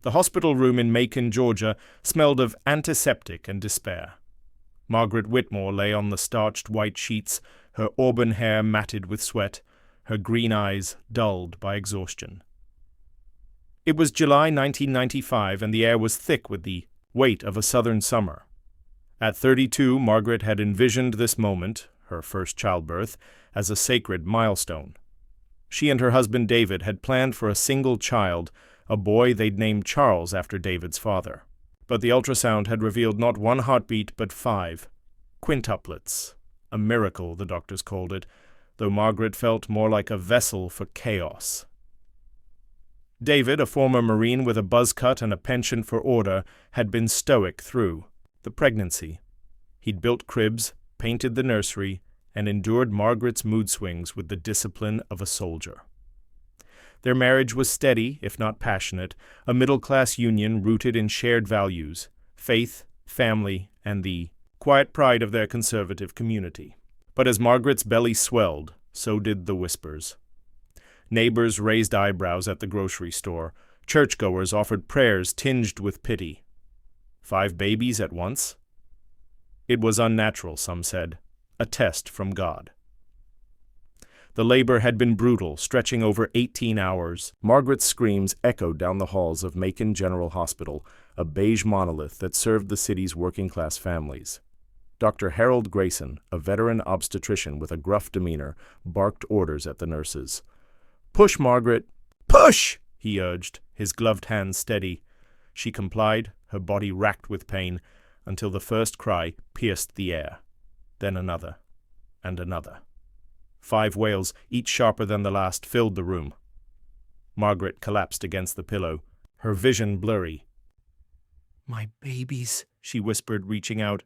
The hospital room in Macon, Georgia, smelled of antiseptic and despair. Margaret Whitmore lay on the starched white sheets, her auburn hair matted with sweat, her green eyes dulled by exhaustion. It was July 1995, and the air was thick with the weight of a southern summer. At 32, Margaret had envisioned this moment, her first childbirth, as a sacred milestone. She and her husband David had planned for a single child, a boy they'd named Charles after David's father. But the ultrasound had revealed not one heartbeat but 5. Quintuplets. A miracle, the doctors called it, though Margaret felt more like a vessel for chaos. David, a former Marine with a buzz cut and a penchant for order, had been stoic through the pregnancy. He'd built cribs, painted the nursery, and endured Margaret's mood swings with the discipline of a soldier. Their marriage was steady, if not passionate, a middle-class union rooted in shared values, faith, family, and the quiet pride of their conservative community. But as Margaret's belly swelled, so did the whispers. Neighbors raised eyebrows at the grocery store. Churchgoers offered prayers tinged with pity. 5 babies at once? It was unnatural, some said, a test from God. The labor had been brutal, stretching over 18 hours. Margaret's screams echoed down the halls of Macon General Hospital, a beige monolith that served the city's working-class families. Dr. Harold Grayson, a veteran obstetrician with a gruff demeanor, barked orders at the nurses. "Push, Margaret! Push!" he urged, his gloved hands steady. She complied, her body racked with pain, until the first cry pierced the air. Then another, and another. 5 wails, each sharper than the last, filled the room. Margaret collapsed against the pillow, her vision blurry. "My babies," she whispered, reaching out.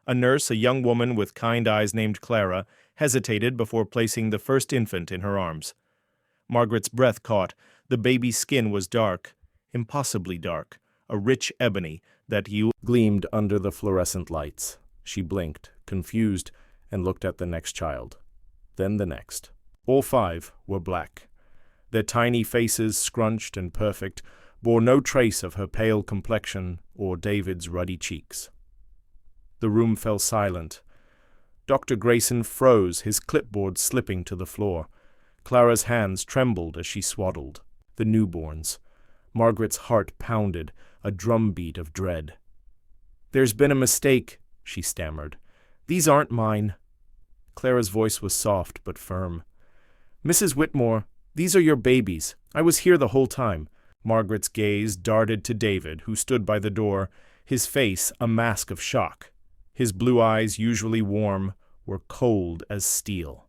A nurse, a young woman with kind eyes named Clara, hesitated before placing the first infant in her arms. Margaret's breath caught. The baby's skin was dark, impossibly dark, a rich ebony that gleamed under the fluorescent lights. She blinked, confused, and looked at the next child. Then the next. All 5 were black. Their tiny faces, scrunched and perfect, bore no trace of her pale complexion or David's ruddy cheeks. The room fell silent. Dr. Grayson froze, his clipboard slipping to the floor. Clara's hands trembled as she swaddled. The newborns. Margaret's heart pounded, a drumbeat of dread. "There's been a mistake," she stammered. "These aren't mine." Clara's voice was soft but firm. "Mrs. Whitmore, these are your babies. I was here the whole time." Margaret's gaze darted to David, who stood by the door, his face a mask of shock. His blue eyes, usually warm, were cold as steel.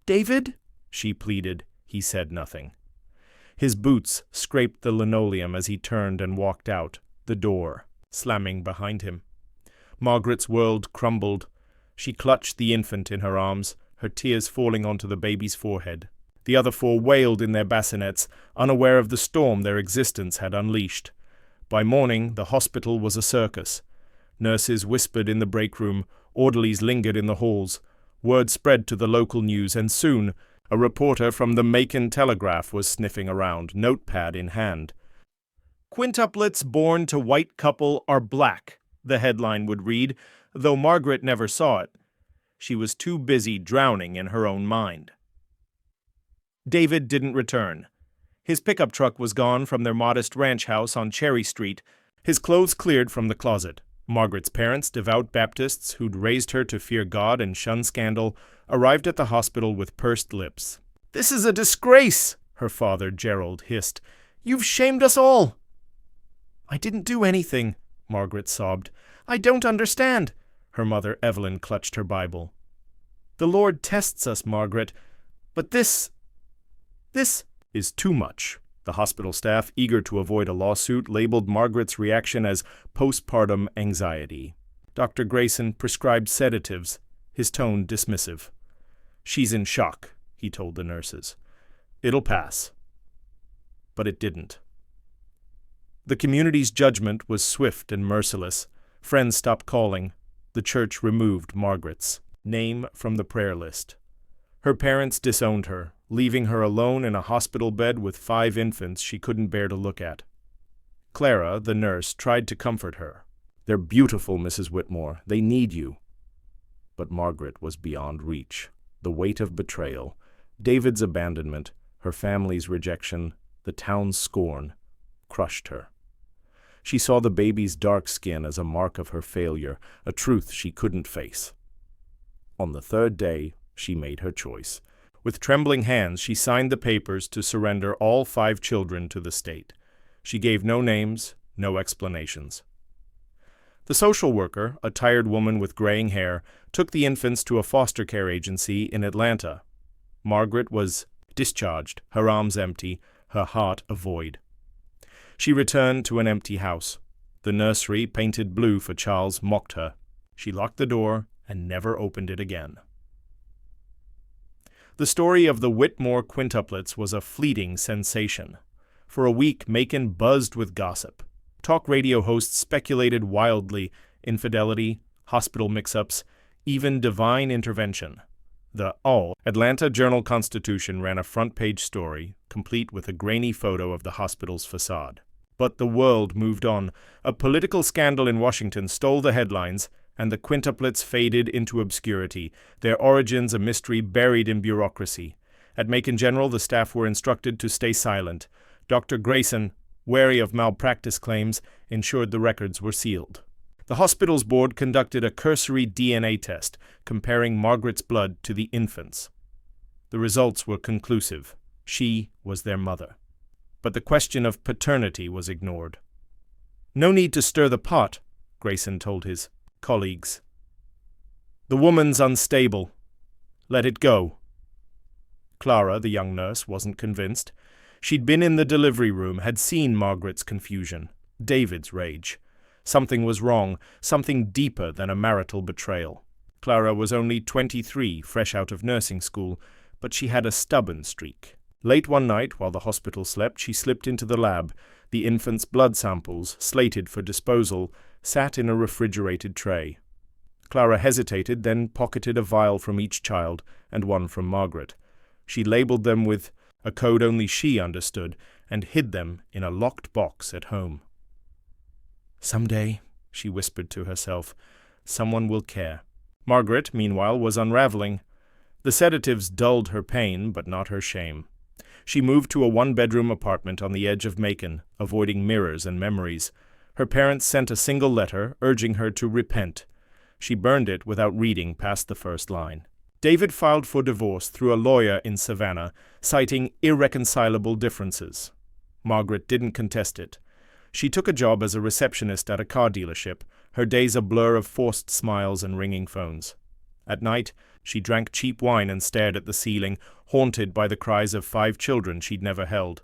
"David?" she pleaded. He said nothing. His boots scraped the linoleum as he turned and walked out, the door slamming behind him. Margaret's world crumbled. She clutched the infant in her arms, her tears falling onto the baby's forehead. The other 4 wailed in their bassinets, unaware of the storm their existence had unleashed. By morning, the hospital was a circus. Nurses whispered in the break room, orderlies lingered in the halls. Word spread to the local news, and soon a reporter from the Macon Telegraph was sniffing around, notepad in hand. "Quintuplets born to white couple are black," the headline would read, though Margaret never saw it. She was too busy drowning in her own mind. David didn't return. His pickup truck was gone from their modest ranch house on Cherry Street, his clothes cleared from the closet. Margaret's parents, devout Baptists who'd raised her to fear God and shun scandal, arrived at the hospital with pursed lips. "This is a disgrace," her father, Gerald, hissed. "You've shamed us all." "I didn't do anything," Margaret sobbed. "I don't understand." Her mother, Evelyn, clutched her Bible. "The Lord tests us, Margaret, but this is too much." The hospital staff, eager to avoid a lawsuit, labeled Margaret's reaction as postpartum anxiety. Dr. Grayson prescribed sedatives, his tone dismissive. "She's in shock," he told the nurses. "It'll pass." But it didn't. The community's judgment was swift and merciless. Friends stopped calling. The church removed Margaret's name from the prayer list. Her parents disowned her, leaving her alone in a hospital bed with 5 infants she couldn't bear to look at. Clara, the nurse, tried to comfort her. "They're beautiful, Mrs. Whitmore. They need you." But Margaret was beyond reach. The weight of betrayal, David's abandonment, her family's rejection, the town's scorn, crushed her. She saw the baby's dark skin as a mark of her failure, a truth she couldn't face. On the third day, she made her choice. With trembling hands, she signed the papers to surrender all 5 children to the state. She gave no names, no explanations. The social worker, a tired woman with graying hair, took the infants to a foster care agency in Atlanta. Margaret was discharged, her arms empty, her heart a void. She returned to an empty house. The nursery, painted blue for Charles, mocked her. She locked the door and never opened it again. The story of the Whitmore quintuplets was a fleeting sensation. For a week, Macon buzzed with gossip. Talk radio hosts speculated wildly: infidelity, hospital mix-ups, even divine intervention. The Atlanta Journal-Constitution ran a front-page story, complete with a grainy photo of the hospital's facade. But the world moved on. A political scandal in Washington stole the headlines, and the quintuplets faded into obscurity, their origins a mystery buried in bureaucracy. At Macon General, the staff were instructed to stay silent. Dr. Grayson, wary of malpractice claims, ensured the records were sealed. The hospital's board conducted a cursory DNA test, comparing Margaret's blood to the infant's. The results were conclusive. She was their mother. But the question of paternity was ignored. "No need to stir the pot," Grayson told his colleagues. "The woman's unstable. Let it go." Clara, the young nurse, wasn't convinced. She'd been in the delivery room, had seen Margaret's confusion, David's rage. Something was wrong, something deeper than a marital betrayal. Clara was only 23, fresh out of nursing school, but she had a stubborn streak. Late one night, while the hospital slept, she slipped into the lab. The infant's blood samples, slated for disposal, sat in a refrigerated tray. Clara hesitated, then pocketed a vial from each child and one from Margaret. She labeled them with a code only she understood, and hid them in a locked box at home. "Someday," she whispered to herself, "someone will care." Margaret, meanwhile, was unraveling. The sedatives dulled her pain, but not her shame. She moved to a one-bedroom apartment on the edge of Macon, avoiding mirrors and memories. Her parents sent a single letter, urging her to repent. She burned it without reading past the first line. David filed for divorce through a lawyer in Savannah, citing irreconcilable differences. Margaret didn't contest it. She took a job as a receptionist at a car dealership, her days a blur of forced smiles and ringing phones. At night, she drank cheap wine and stared at the ceiling, haunted by the cries of 5 children she'd never held.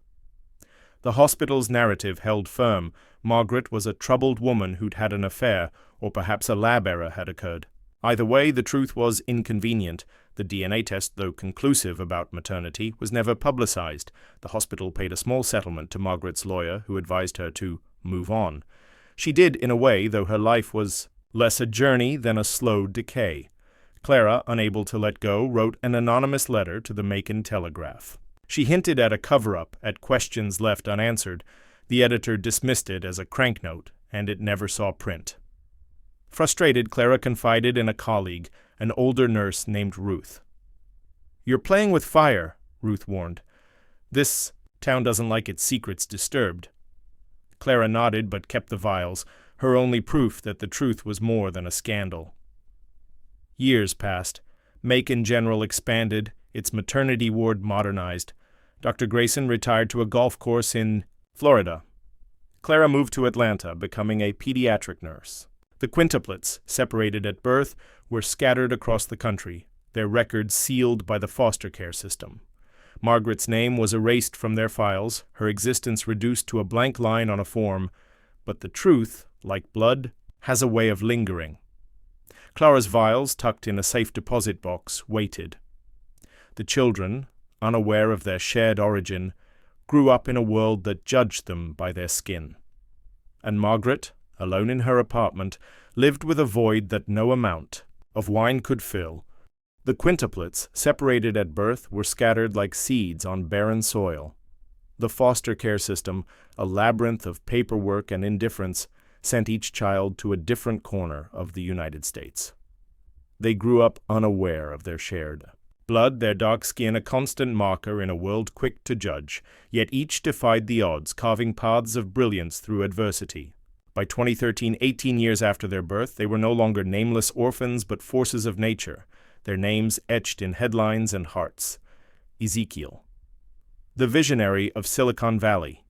The hospital's narrative held firm. Margaret was a troubled woman who'd had an affair, or perhaps a lab error had occurred. Either way, the truth was inconvenient. The DNA test, though conclusive about maternity, was never publicized. The hospital paid a small settlement to Margaret's lawyer, who advised her to move on. She did, in a way, though her life was less a journey than a slow decay. Clara, unable to let go, wrote an anonymous letter to the Macon Telegraph. She hinted at a cover-up, at questions left unanswered. The editor dismissed it as a crank note, and it never saw print. Frustrated, Clara confided in a colleague, an older nurse named Ruth. "You're playing with fire," Ruth warned. "This town doesn't like its secrets disturbed." Clara nodded but kept the vials, her only proof that the truth was more than a scandal. Years passed. Macon General expanded, its maternity ward modernized. Dr. Grayson retired to a golf course in Florida. Clara moved to Atlanta, becoming a pediatric nurse. The quintuplets, separated at birth, were scattered across the country, their records sealed by the foster care system. Margaret's name was erased from their files, her existence reduced to a blank line on a form, but the truth, like blood, has a way of lingering. Clara's vials, tucked in a safe deposit box, waited. The children, unaware of their shared origin, grew up in a world that judged them by their skin. And Margaret, alone in her apartment, lived with a void that no amount of wine could fill. The quintuplets, separated at birth, were scattered like seeds on barren soil. The foster care system, a labyrinth of paperwork and indifference, sent each child to a different corner of the United States. They grew up unaware of their shared blood, their dark skin a constant marker in a world quick to judge, yet each defied the odds, carving paths of brilliance through adversity. By 2013, 18 years after their birth, they were no longer nameless orphans but forces of nature, their names etched in headlines and hearts. Ezekiel. The visionary of Silicon Valley,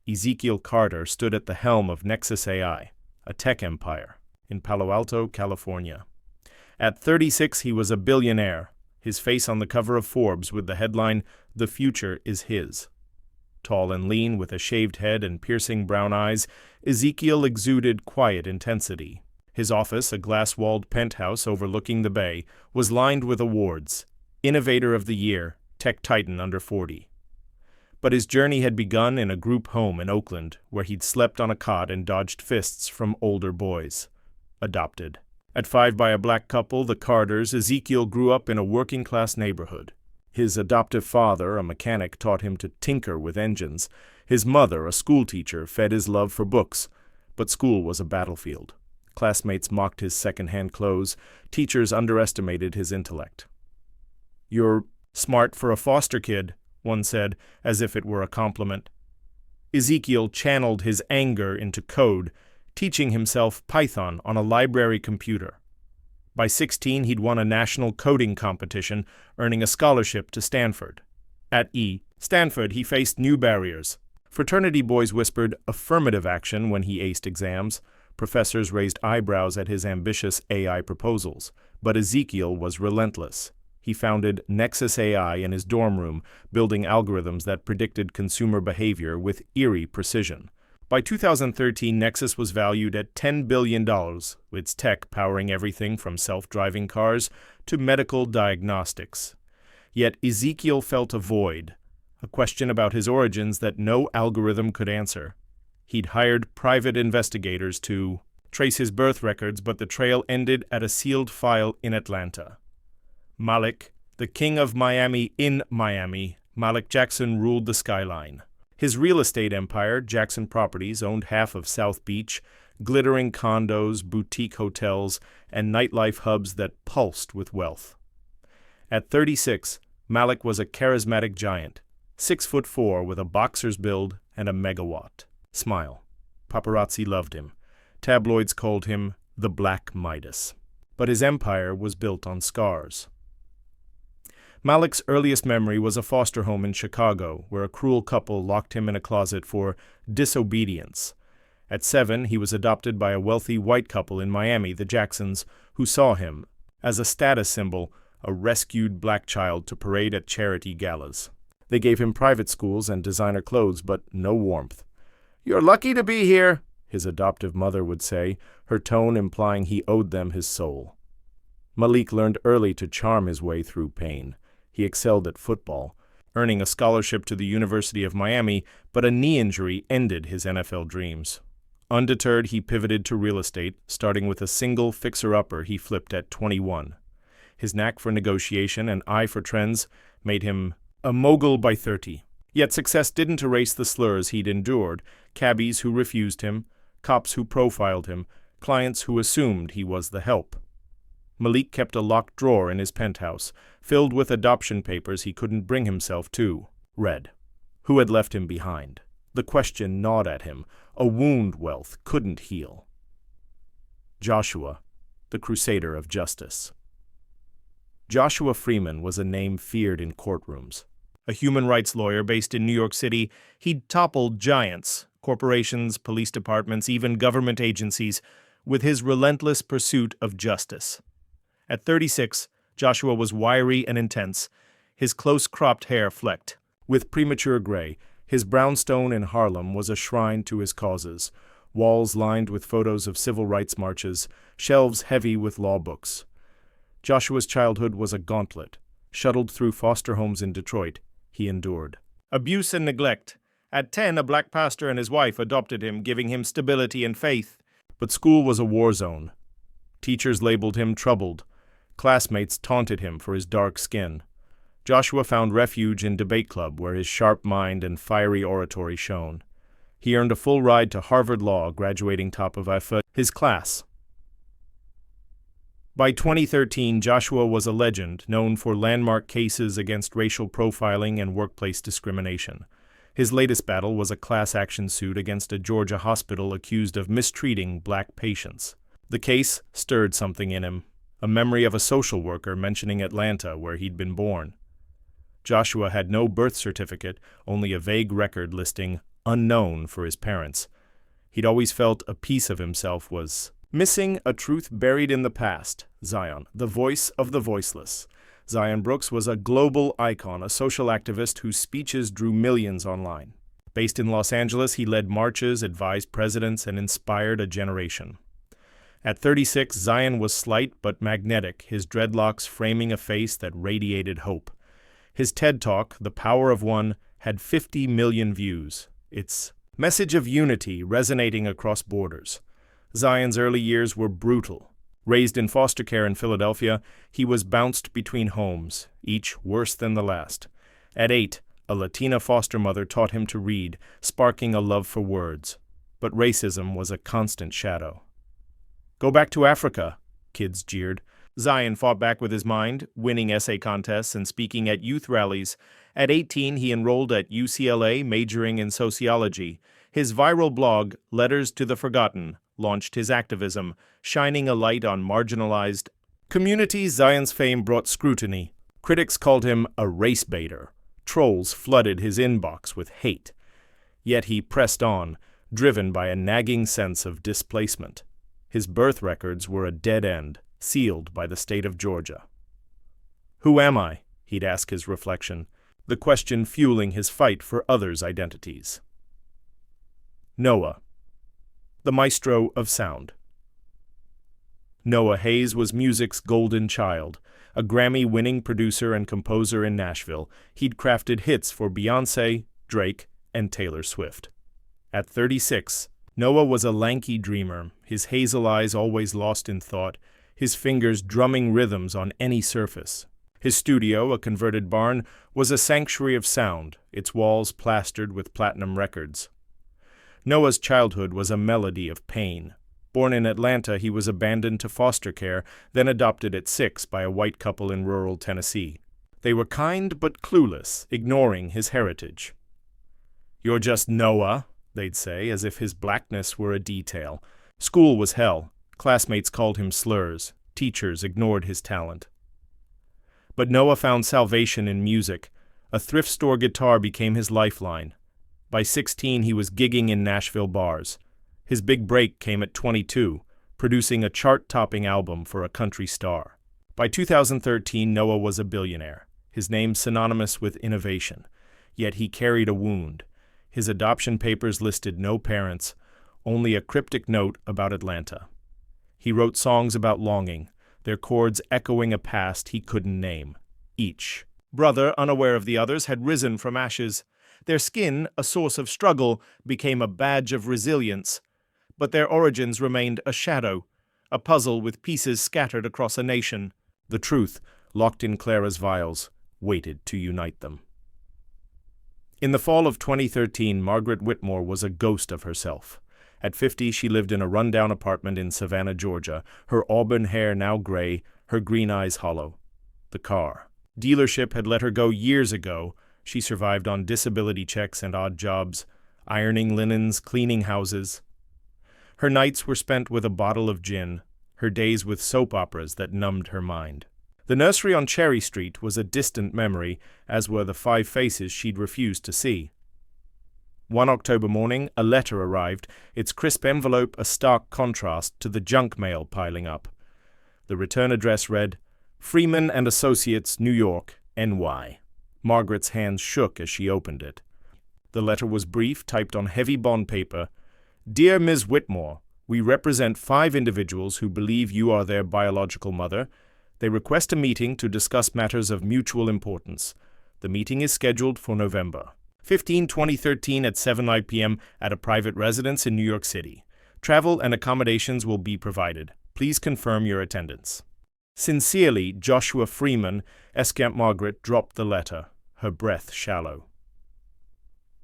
Ezekiel Carter stood at the helm of Nexus AI, a tech empire, in Palo Alto, California. At 36, he was a billionaire, his face on the cover of Forbes with the headline, "The Future is His." Tall and lean, with a shaved head and piercing brown eyes, Ezekiel exuded quiet intensity. His office, a glass-walled penthouse overlooking the bay, was lined with awards. Innovator of the Year, Tech Titan under 40. But his journey had begun in a group home in Oakland, where he'd slept on a cot and dodged fists from older boys. Adopted. At 5 by a black couple, the Carters, Ezekiel grew up in a working-class neighborhood. His adoptive father, a mechanic, taught him to tinker with engines. His mother, a schoolteacher, fed his love for books. But school was a battlefield. Classmates mocked his second-hand clothes. Teachers underestimated his intellect. "You're smart for a foster kid," one said, as if it were a compliment. Ezekiel channeled his anger into code, teaching himself Python on a library computer. By 16, he'd won a national coding competition, earning a scholarship to Stanford. At Stanford, he faced new barriers. Fraternity boys whispered affirmative action when he aced exams. Professors raised eyebrows at his ambitious AI proposals. But Ezekiel was relentless. He founded Nexus AI in his dorm room, building algorithms that predicted consumer behavior with eerie precision. By 2013, Nexus was valued at $10 billion, its tech powering everything from self-driving cars to medical diagnostics. Yet Ezekiel felt a void, a question about his origins that no algorithm could answer. He'd hired private investigators to trace his birth records, but the trail ended at a sealed file in Atlanta. Malik, the king of Miami in Miami, Malik Jackson ruled the skyline. His real estate empire, Jackson Properties, owned half of South Beach, glittering condos, boutique hotels, and nightlife hubs that pulsed with wealth. At 36, Malik was a charismatic giant, 6'4" with a boxer's build and a megawatt smile. Paparazzi loved him. Tabloids called him the Black Midas. But his empire was built on scars. Malik's earliest memory was a foster home in Chicago, where a cruel couple locked him in a closet for disobedience. At 7, he was adopted by a wealthy white couple in Miami, the Jacksons, who saw him, as a status symbol, a rescued black child to parade at charity galas. They gave him private schools and designer clothes, but no warmth. "You're lucky to be here," his adoptive mother would say, her tone implying he owed them his soul. Malik learned early to charm his way through pain. He excelled at football, earning a scholarship to the University of Miami, but a knee injury ended his NFL dreams. Undeterred, he pivoted to real estate, starting with a single fixer-upper he flipped at 21. His knack for negotiation and eye for trends made him a mogul by 30. Yet success didn't erase the slurs he'd endured, cabbies who refused him, cops who profiled him, clients who assumed he was the help. Malik kept a locked drawer in his penthouse, filled with adoption papers he couldn't bring himself to. Read. Who had left him behind? The question gnawed at him. A wound wealth couldn't heal. Joshua, the Crusader of Justice. Joshua Freeman was a name feared in courtrooms. A human rights lawyer based in New York City, he'd toppled giants, corporations, police departments, even government agencies, with his relentless pursuit of justice. At 36, Joshua was wiry and intense, his close-cropped hair flecked with premature gray. His brownstone in Harlem was a shrine to his causes, walls lined with photos of civil rights marches, shelves heavy with law books. Joshua's childhood was a gauntlet. Shuttled through foster homes in Detroit, he endured abuse and neglect. At 10, a black pastor and his wife adopted him, giving him stability and faith. But school was a war zone. Teachers labeled him troubled. Classmates taunted him for his dark skin. Joshua found refuge in debate club, where his sharp mind and fiery oratory shone. He earned a full ride to Harvard Law, graduating top of his class. By 2013, Joshua was a legend, known for landmark cases against racial profiling and workplace discrimination. His latest battle was a class action suit against a Georgia hospital accused of mistreating black patients. The case stirred something in him, a memory of a social worker mentioning Atlanta, where he'd been born. Joshua had no birth certificate, only a vague record listing unknown for his parents. He'd always felt a piece of himself was missing, a truth buried in the past. Zion, the voice of the voiceless. Zion Brooks was a global icon, a social activist whose speeches drew millions online. Based in Los Angeles, he led marches, advised presidents, and inspired a generation. At 36, Zion was slight but magnetic, his dreadlocks framing a face that radiated hope. His TED Talk, The Power of One, had 50 million views, its message of unity resonating across borders. Zion's early years were brutal. Raised in foster care in Philadelphia, he was bounced between homes, each worse than the last. At 8, a Latina foster mother taught him to read, sparking a love for words. But racism was a constant shadow. "Go back to Africa," kids jeered. Zion fought back with his mind, winning essay contests and speaking at youth rallies. At 18, he enrolled at UCLA, majoring in sociology. His viral blog, Letters to the Forgotten, launched his activism, shining a light on marginalized communities. Zion's fame brought scrutiny. Critics called him a race baiter. Trolls flooded his inbox with hate. Yet he pressed on, driven by a nagging sense of displacement. His birth records were a dead end, sealed by the state of Georgia. "Who am I?" he'd ask his reflection, the question fueling his fight for others' identities. Noah, the maestro of sound. Noah Hayes was music's golden child, a Grammy-winning producer and composer in Nashville. He'd crafted hits for Beyoncé, Drake, and Taylor Swift. At 36, Noah was a lanky dreamer, his hazel eyes always lost in thought, his fingers drumming rhythms on any surface. His studio, a converted barn, was a sanctuary of sound, its walls plastered with platinum records. Noah's childhood was a melody of pain. Born in Atlanta, he was abandoned to foster care, then adopted at 6 by a white couple in rural Tennessee. They were kind but clueless, ignoring his heritage. "You're just Noah," they'd say, as if his blackness were a detail. School was hell. Classmates called him slurs. Teachers ignored his talent. But Noah found salvation in music. A thrift store guitar became his lifeline. By 16, he was gigging in Nashville bars. His big break came at 22, producing a chart-topping album for a country star. By 2013, Noah was a billionaire, his name synonymous with innovation. Yet he carried a wound. His adoption papers listed no parents, only a cryptic note about Atlanta. He wrote songs about longing, their chords echoing a past he couldn't name. Each brother, unaware of the others, had risen from ashes. Their skin, a source of struggle, became a badge of resilience. But their origins remained a shadow, a puzzle with pieces scattered across a nation. The truth, locked in Clara's vials, waited to unite them. In the fall of 2013, Margaret Whitmore was a ghost of herself. At 50, she lived in a rundown apartment in Savannah, Georgia, her auburn hair now gray, her green eyes hollow. The car. Dealership had let her go years ago. She survived on disability checks and odd jobs, ironing linens, cleaning houses. Her nights were spent with a bottle of gin, her days with soap operas that numbed her mind. The nursery on Cherry Street was a distant memory, as were the 5 faces she'd refused to see. One October morning, a letter arrived, its crisp envelope a stark contrast to the junk mail piling up. The return address read, Freeman and Associates, New York, NY. Margaret's hands shook as she opened it. The letter was brief, typed on heavy bond paper. Dear Ms. Whitmore, we represent 5 individuals who believe you are their biological mother. They request a meeting to discuss matters of mutual importance. The meeting is scheduled for November 15, 2013 at 7:09 p.m. at a private residence in New York City. Travel and accommodations will be provided. Please confirm your attendance. Sincerely, Joshua Freeman. Escamp Margaret dropped the letter, her breath shallow.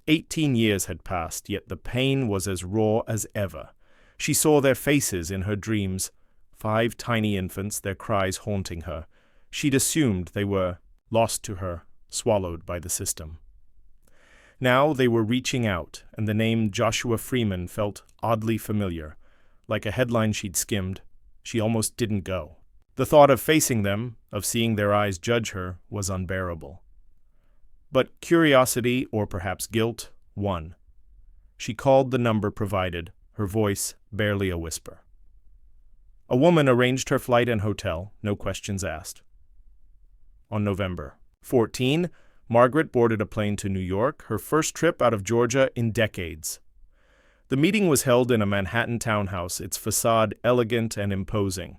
18 years had passed, yet the pain was as raw as ever. She saw their faces in her dreams, 5 tiny infants, their cries haunting her. She'd assumed they were lost to her, swallowed by the system. Now they were reaching out, and the name Joshua Freeman felt oddly familiar. Like a headline she'd skimmed, she almost didn't go. The thought of facing them, of seeing their eyes judge her, was unbearable. But curiosity, or perhaps guilt, won. She called the number provided, her voice barely a whisper. A woman arranged her flight and hotel, no questions asked. On November 14, Margaret boarded a plane to New York, her first trip out of Georgia in decades. The meeting was held in a Manhattan townhouse, its facade elegant and imposing.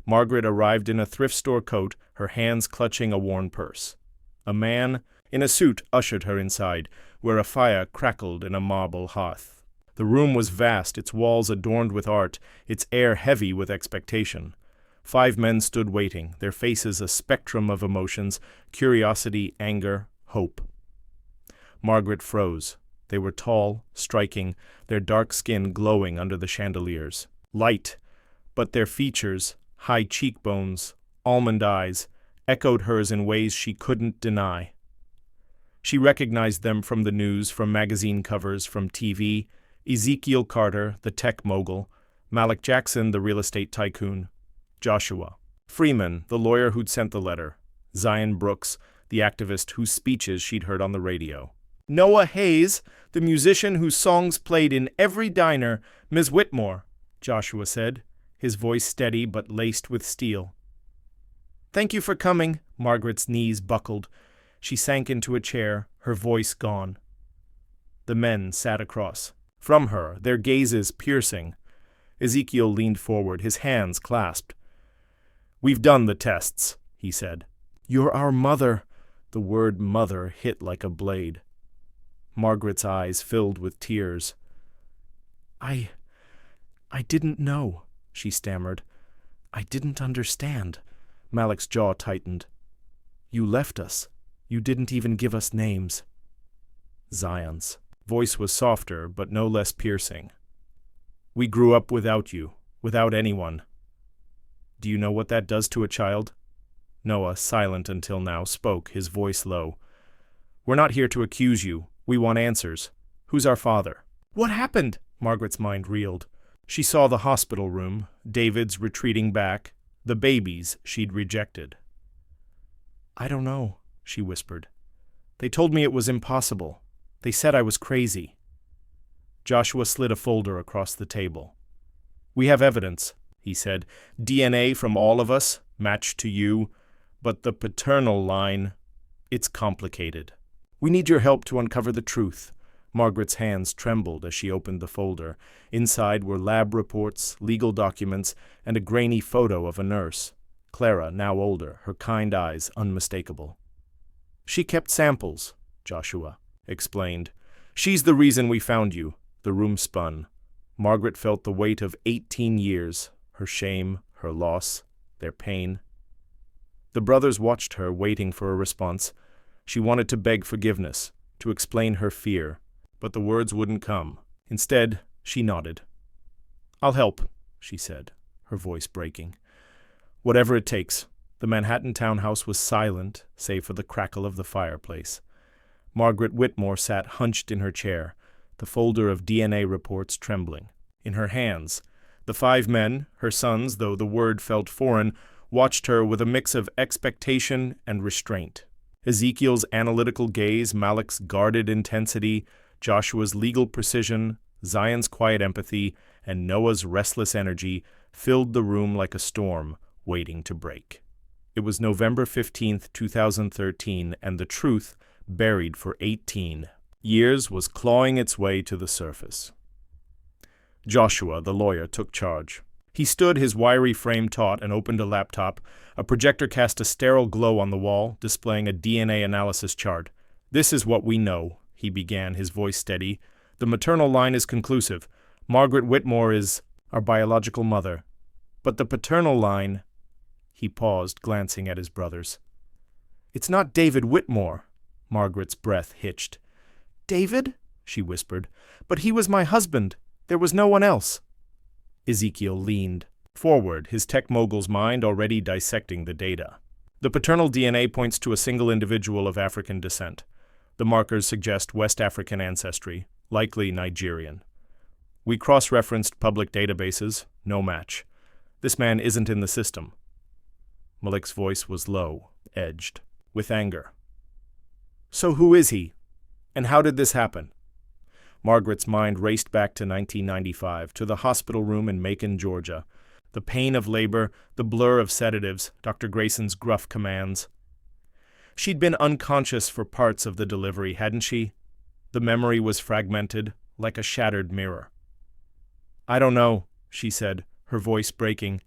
Margaret arrived in a thrift store coat, her hands clutching a worn purse. A man in a suit ushered her inside, where a fire crackled in a marble hearth. The room was vast, its walls adorned with art, its air heavy with expectation. 5 men stood waiting, their faces a spectrum of emotions, curiosity, anger, hope. Margaret froze. They were tall, striking, their dark skin glowing under the chandeliers. Light, but their features, high cheekbones, almond eyes, echoed hers in ways she couldn't deny. She recognized them from the news, from magazine covers, from TV. Ezekiel Carter, the tech mogul, Malik Jackson, the real estate tycoon, Joshua Freeman, the lawyer who'd sent the letter, Zion Brooks, the activist whose speeches she'd heard on the radio. Noah Hayes, the musician whose songs played in every diner. Ms. Whitmore, Joshua said, his voice steady but laced with steel. Thank you for coming. Margaret's knees buckled. She sank into a chair, her voice gone. The men sat across from her, their gazes piercing. Ezekiel leaned forward, his hands clasped. We've done the tests, he said. You're our mother. The word mother hit like a blade. Margaret's eyes filled with tears. I didn't know, she stammered. I didn't understand. Malik's jaw tightened. You left us. You didn't even give us names. Zion's voice was softer, but no less piercing. We grew up without you, without anyone. Do you know what that does to a child? Noah, silent until now, spoke, his voice low. We're not here to accuse you. We want answers. Who's our father? What happened? Margaret's mind reeled. She saw the hospital room, David's retreating back, the babies she'd rejected. I don't know, she whispered. They told me it was impossible. They said I was crazy. Joshua slid a folder across the table. We have evidence, he said. DNA from all of us, matched to you. But the paternal line, it's complicated. We need your help to uncover the truth. Margaret's hands trembled as she opened the folder. Inside were lab reports, legal documents, and a grainy photo of a nurse. Clara, now older, her kind eyes unmistakable. She kept samples, Joshua explained. She's the reason we found you. The room spun. Margaret felt the weight of 18 years, her shame, her loss, their pain. The brothers watched her, waiting for a response. She wanted to beg forgiveness, to explain her fear, but the words wouldn't come. Instead, she nodded. I'll help, she said, her voice breaking. Whatever it takes. The Manhattan townhouse was silent, save for the crackle of the fireplace. Margaret Whitmore sat hunched in her chair, the folder of DNA reports trembling. In her hands, the 5 men, her sons, though the word felt foreign, watched her with a mix of expectation and restraint. Ezekiel's analytical gaze, Malik's guarded intensity, Joshua's legal precision, Zion's quiet empathy, and Noah's restless energy filled the room like a storm waiting to break. It was November 15, 2013, and the truth, buried for 18 years, was clawing its way to the surface. Joshua, the lawyer, took charge. He stood, his wiry frame taut, and opened a laptop. A projector cast a sterile glow on the wall, displaying a DNA analysis chart. This is what we know, he began, his voice steady. The maternal line is conclusive. Margaret Whitmore is our biological mother. But the paternal line, He paused, glancing at his brothers. "It's not David Whitmore." Margaret's breath hitched. "David?" she whispered. "But he was my husband. There was no one else." Ezekiel leaned forward, his tech mogul's mind already dissecting the data. The paternal DNA points to a single individual of African descent. The markers suggest West African ancestry, likely Nigerian. We cross-referenced public databases, no match. This man isn't in the system. Malik's voice was low, edged, with anger. "So who is he? And how did this happen?" Margaret's mind raced back to 1995, to the hospital room in Macon, Georgia. The pain of labor, the blur of sedatives, Dr. Grayson's gruff commands. She'd been unconscious for parts of the delivery, hadn't she? The memory was fragmented, like a shattered mirror. "I don't know," she said, her voice breaking.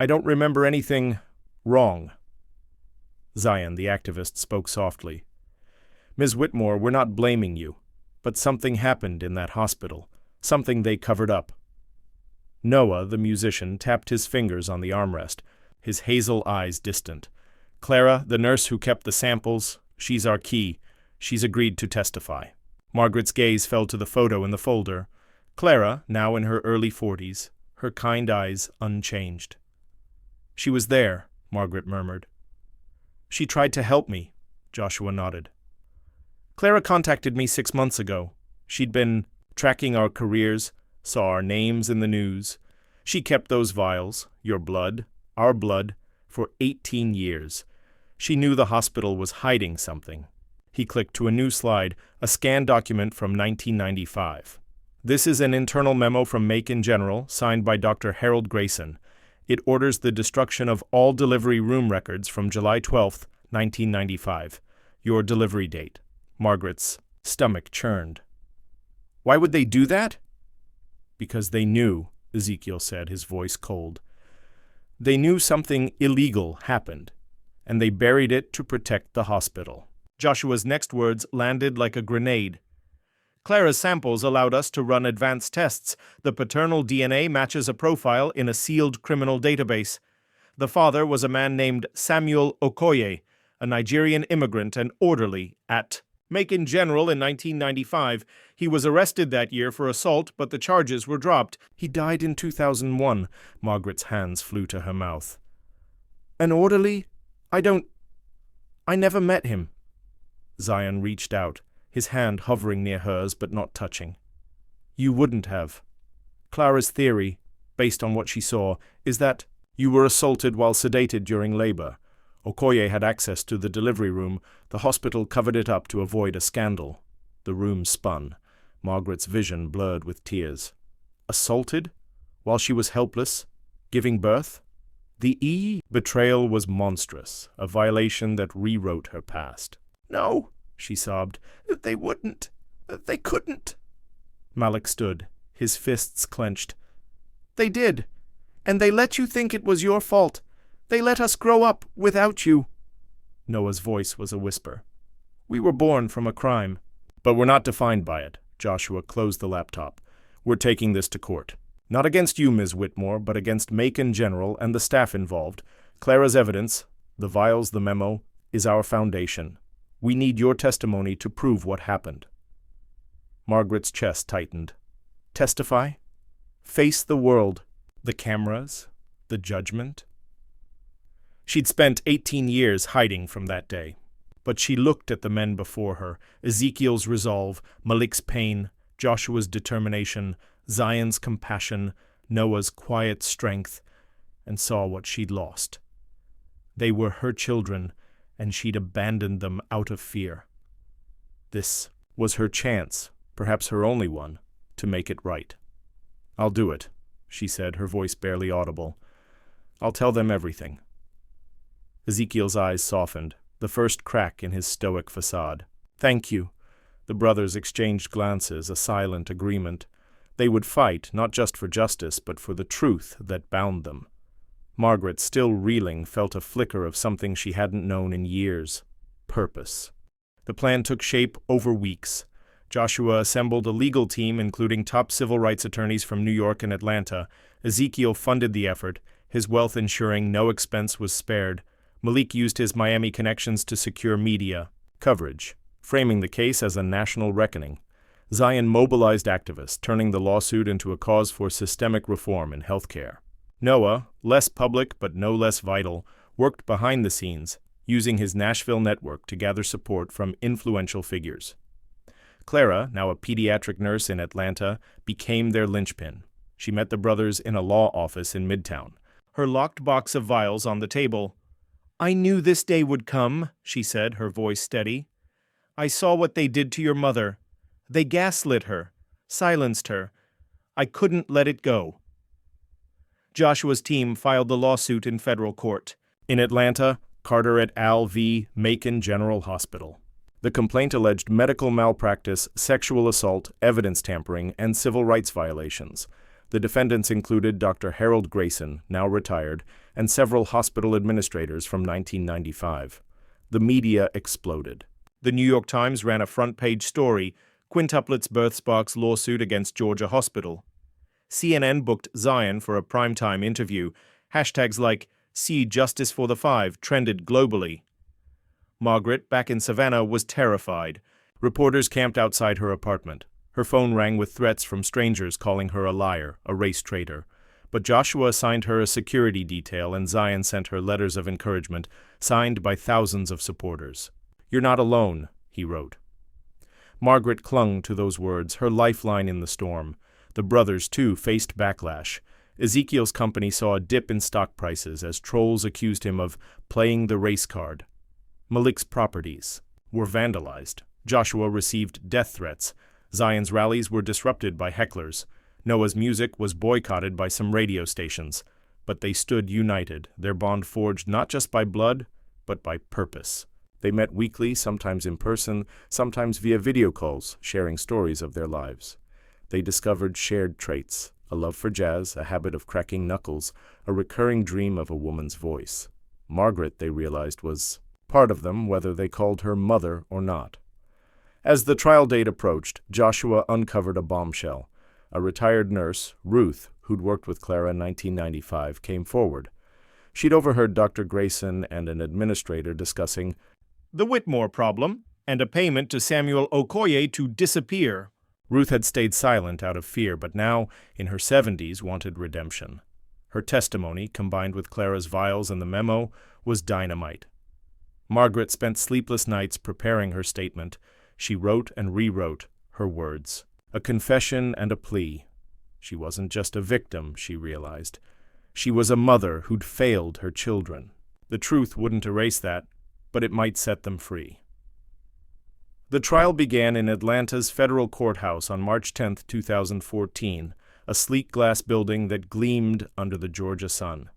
"I don't remember anything wrong." Zion, the activist, spoke softly. "Ms. Whitmore, we're not blaming you, but something happened in that hospital, something they covered up." Noah, the musician, tapped his fingers on the armrest, his hazel eyes distant. "Clara, the nurse who kept the samples, she's our key. She's agreed to testify." Margaret's gaze fell to the photo in the folder. Clara, now in her early 40s, her kind eyes unchanged. "She was there," Margaret murmured. "She tried to help me," Joshua nodded. "Clara contacted me 6 months ago. She'd been tracking our careers, saw our names in the news. She kept those vials, your blood, our blood, for 18 years. She knew the hospital was hiding something." He clicked to a new slide, a scanned document from 1995. "This is an internal memo from Macon General, signed by Dr. Harold Grayson. It orders the destruction of all delivery room records from July 12, 1995. Your delivery date." Margaret's stomach churned. "Why would they do that?" "Because they knew," Ezekiel said, his voice cold. "They knew something illegal happened, and they buried it to protect the hospital." Joshua's next words landed like a grenade. "Clara's samples allowed us to run advanced tests. The paternal DNA matches a profile in a sealed criminal database. The father was a man named Samuel Okoye, a Nigerian immigrant and orderly at Macon General in 1995. He was arrested that year for assault, but the charges were dropped. He died in 2001. Margaret's hands flew to her mouth. "An orderly? I never met him." Zion reached out, his hand hovering near hers but not touching. "You wouldn't have. Clara's theory, based on what she saw, is that you were assaulted while sedated during labor. Okoye had access to the delivery room. The hospital covered it up to avoid a scandal." The room spun. Margaret's vision blurred with tears. "Assaulted? While she was helpless? Giving birth?" The betrayal was monstrous, a violation that rewrote her past. "No," she sobbed. "They wouldn't. They couldn't." Malik stood, his fists clenched. "They did. And they let you think it was your fault. They let us grow up without you." Noah's voice was a whisper. "We were born from a crime." "But we're not defined by it." Joshua closed the laptop. "We're taking this to court. Not against you, Ms. Whitmore, but against Macon General and the staff involved. Clara's evidence, the vials, the memo, is our foundation. We need your testimony to prove what happened." Margaret's chest tightened. "Testify? Face the world. The cameras? The judgment?" She'd spent 18 years hiding from that day. But she looked at the men before her, Ezekiel's resolve, Malik's pain, Joshua's determination, Zion's compassion, Noah's quiet strength, and saw what she'd lost. They were her children, and she'd abandoned them out of fear. This was her chance, perhaps her only one, to make it right. "I'll do it," she said, her voice barely audible. "I'll tell them everything." Ezekiel's eyes softened, the first crack in his stoic facade. "Thank you." The brothers exchanged glances, a silent agreement. They would fight, not just for justice, but for the truth that bound them. Margaret, still reeling, felt a flicker of something she hadn't known in years. Purpose. The plan took shape over weeks. Joshua assembled a legal team including top civil rights attorneys from New York and Atlanta. Ezekiel funded the effort, his wealth ensuring no expense was spared. Malik used his Miami connections to secure media coverage, framing the case as a national reckoning. Zion mobilized activists, turning the lawsuit into a cause for systemic reform in healthcare. Noah, less public but no less vital, worked behind the scenes, using his Nashville network to gather support from influential figures. Clara, now a pediatric nurse in Atlanta, became their linchpin. She met the brothers in a law office in Midtown, her locked box of vials on the table. "I knew this day would come," she said, her voice steady. "I saw what they did to your mother. They gaslit her, silenced her. I couldn't let it go." Joshua's team filed the lawsuit in federal court. In Atlanta, Carter et al. V. Macon General Hospital. The complaint alleged medical malpractice, sexual assault, evidence tampering, and civil rights violations. The defendants included Dr. Harold Grayson, now retired, and several hospital administrators from 1995. The media exploded. The New York Times ran a front-page story, "Quintuplet's Birth Sparks Lawsuit Against Georgia Hospital." CNN booked Zion for a primetime interview. Hashtags like "See Justice for the Five" trended globally. Margaret, back in Savannah, was terrified. Reporters camped outside her apartment. Her phone rang with threats from strangers calling her a liar, a race traitor. But Joshua assigned her a security detail, and Zion sent her letters of encouragement, signed by thousands of supporters. "You're not alone," he wrote. Margaret clung to those words, her lifeline in the storm. The brothers, too, faced backlash. Ezekiel's company saw a dip in stock prices as trolls accused him of playing the race card. Malik's properties were vandalized. Joshua received death threats. Zion's rallies were disrupted by hecklers. Noah's music was boycotted by some radio stations. But they stood united, their bond forged not just by blood, but by purpose. They met weekly, sometimes in person, sometimes via video calls, sharing stories of their lives. They discovered shared traits: a love for jazz, a habit of cracking knuckles, a recurring dream of a woman's voice. Margaret, they realized, was part of them, whether they called her mother or not. As the trial date approached, Joshua uncovered a bombshell. A retired nurse, Ruth, who'd worked with Clara in 1995, came forward. She'd overheard Dr. Grayson and an administrator discussing the Whitmore problem and a payment to Samuel Okoye to disappear. Ruth had stayed silent out of fear, but now, in her 70s, wanted redemption. Her testimony, combined with Clara's vials and the memo, was dynamite. Margaret spent sleepless nights preparing her statement. She wrote and rewrote her words. A confession and a plea. She wasn't just a victim, she realized. She was a mother who'd failed her children. The truth wouldn't erase that, but it might set them free. The trial began in Atlanta's federal courthouse on March 10, 2014, a sleek glass building that gleamed under the Georgia sun.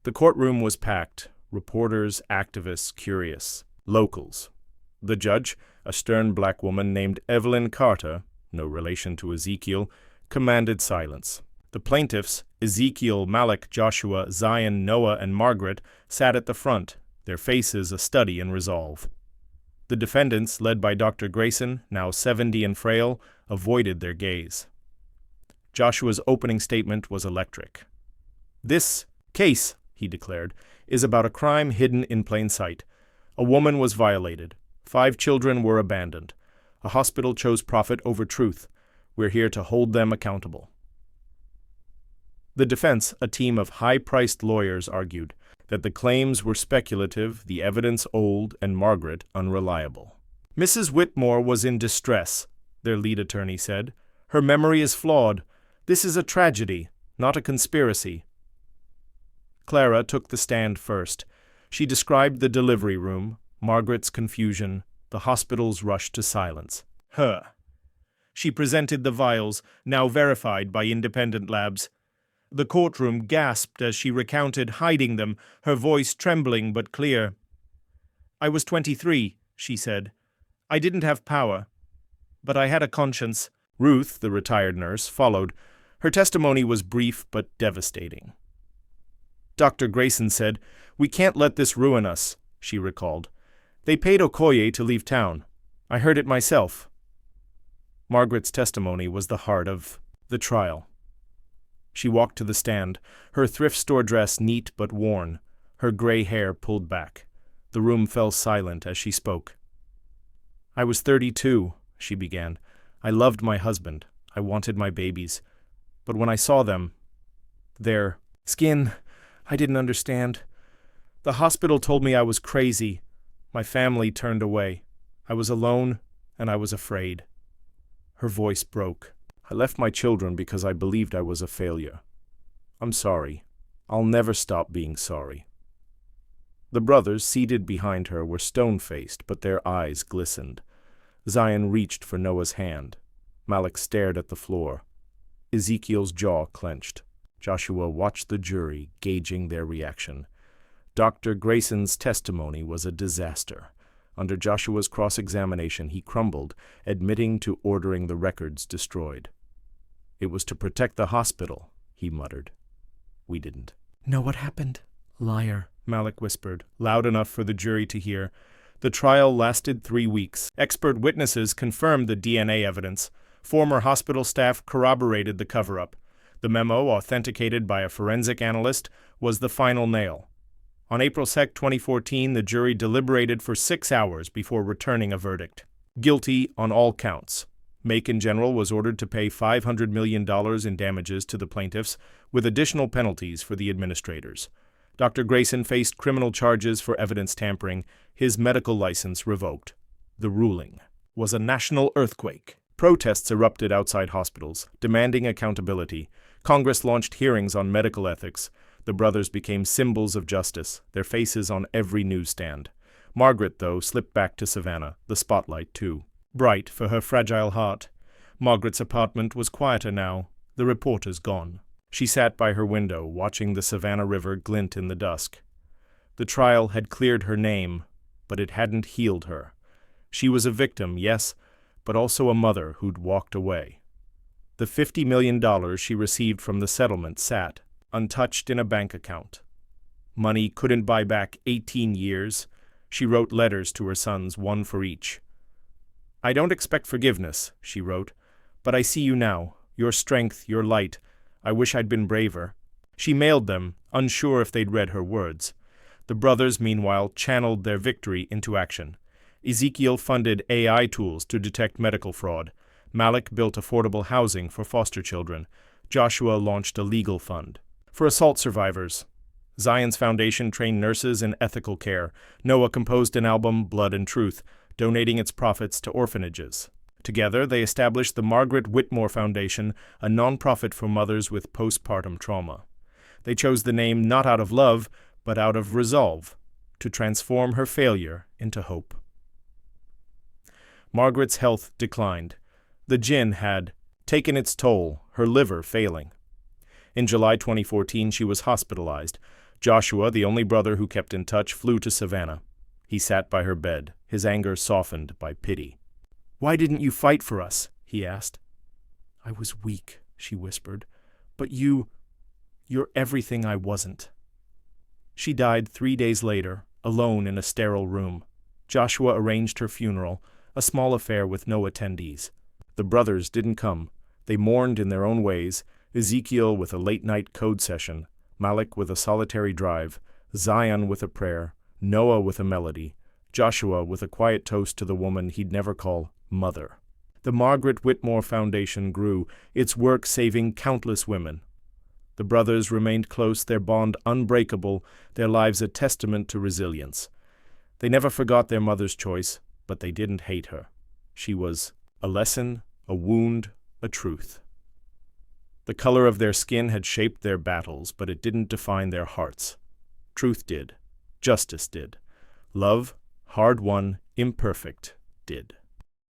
The courtroom was packed, reporters, activists, curious, locals. The judge, a stern black woman named Evelyn Carter, no relation to Ezekiel, commanded silence. The plaintiffs, Ezekiel, Malik, Joshua, Zion, Noah, and Margaret, sat at the front, their faces a study in resolve. The defendants, led by Dr. Grayson, now 70 and frail, avoided their gaze. Joshua's opening statement was electric. "This case," he declared, "is about a crime hidden in plain sight. A woman was violated. 5 children were abandoned. A hospital chose profit over truth. We're here to hold them accountable." The defense, a team of high-priced lawyers, argued that the claims were speculative, the evidence old, and Margaret unreliable. "Mrs. Whitmore was in distress," their lead attorney said. "Her memory is flawed. This is a tragedy, not a conspiracy." Clara took the stand first. She described the delivery room, Margaret's confusion, the hospital's rush to silence. She presented the vials, now verified by independent labs. The courtroom gasped as she recounted hiding them, her voice trembling but clear. "I was 23, she said. "I didn't have power, but I had a conscience." Ruth, the retired nurse, followed. Her testimony was brief but devastating. Dr. Grayson said, "We can't let this ruin us," she recalled. "They paid Okoye to leave town. I heard it myself." Margaret's testimony was the heart of the trial. She walked to the stand, her thrift store dress neat but worn, her gray hair pulled back. The room fell silent as she spoke. "I was 32, she began. "I loved my husband. I wanted my babies. But when I saw them, their skin, I didn't understand. The hospital told me I was crazy. My family turned away. I was alone, and I was afraid." Her voice broke. "I left my children because I believed I was a failure. I'm sorry. I'll never stop being sorry." The brothers, seated behind her, were stone-faced, but their eyes glistened. Zion reached for Noah's hand. Malik stared at the floor. Ezekiel's jaw clenched. Joshua watched the jury, gauging their reaction. Dr. Grayson's testimony was a disaster. Under Joshua's cross-examination, he crumbled, admitting to ordering the records destroyed. "It was to protect the hospital," he muttered. "We didn't." "Know what happened?" "Liar," Malik whispered, loud enough for the jury to hear. The trial lasted 3 weeks. Expert witnesses confirmed the DNA evidence. Former hospital staff corroborated the cover-up. The memo, authenticated by a forensic analyst, was the final nail. On April 2, 2014, the jury deliberated for 6 hours before returning a verdict. Guilty on all counts. Macon General was ordered to pay $500 million in damages to the plaintiffs, with additional penalties for the administrators. Dr. Grayson faced criminal charges for evidence tampering, his medical license revoked. The ruling was a national earthquake. Protests erupted outside hospitals, demanding accountability. Congress launched hearings on medical ethics. The brothers became symbols of justice, their faces on every newsstand. Margaret, though, slipped back to Savannah, the spotlight too. Bright for her fragile heart. Margaret's apartment was quieter now, the reporters gone. She sat by her window, watching the Savannah River glint in the dusk. The trial had cleared her name, but it hadn't healed her. She was a victim, yes, but also a mother who'd walked away. The $50 million she received from the settlement sat, untouched in a bank account. Money couldn't buy back 18 years. She wrote letters to her sons, one for each. "I don't expect forgiveness," she wrote, "but I see you now, your strength, your light. I wish I'd been braver." She mailed them, unsure if they'd read her words. The brothers, meanwhile, channeled their victory into action. Ezekiel funded AI tools to detect medical fraud. Malik built affordable housing for foster children. Joshua launched a legal fund for assault survivors. Zion's foundation trained nurses in ethical care. Noah composed an album, Blood and Truth, donating its profits to orphanages. Together, they established the Margaret Whitmore Foundation, a nonprofit for mothers with postpartum trauma. They chose the name not out of love, but out of resolve, to transform her failure into hope. Margaret's health declined. The gin had taken its toll, her liver failing. In July 2014, she was hospitalized. Joshua, the only brother who kept in touch, flew to Savannah. He sat by her bed, his anger softened by pity. "Why didn't you fight for us?" he asked. "I was weak," she whispered. "But you're everything I wasn't." She died 3 days later, alone in a sterile room. Joshua arranged her funeral, a small affair with no attendees. The brothers didn't come. They mourned in their own ways, Ezekiel with a late-night code session, Malik with a solitary drive, Zion with a prayer, Noah with a melody, Joshua with a quiet toast to the woman he'd never call Mother. The Margaret Whitmore Foundation grew, its work saving countless women. The brothers remained close, their bond unbreakable, their lives a testament to resilience. They never forgot their mother's choice, but they didn't hate her. She was a lesson, a wound, a truth. The color of their skin had shaped their battles, but it didn't define their hearts. Truth did. Justice did. Love, hard-won, imperfect, did.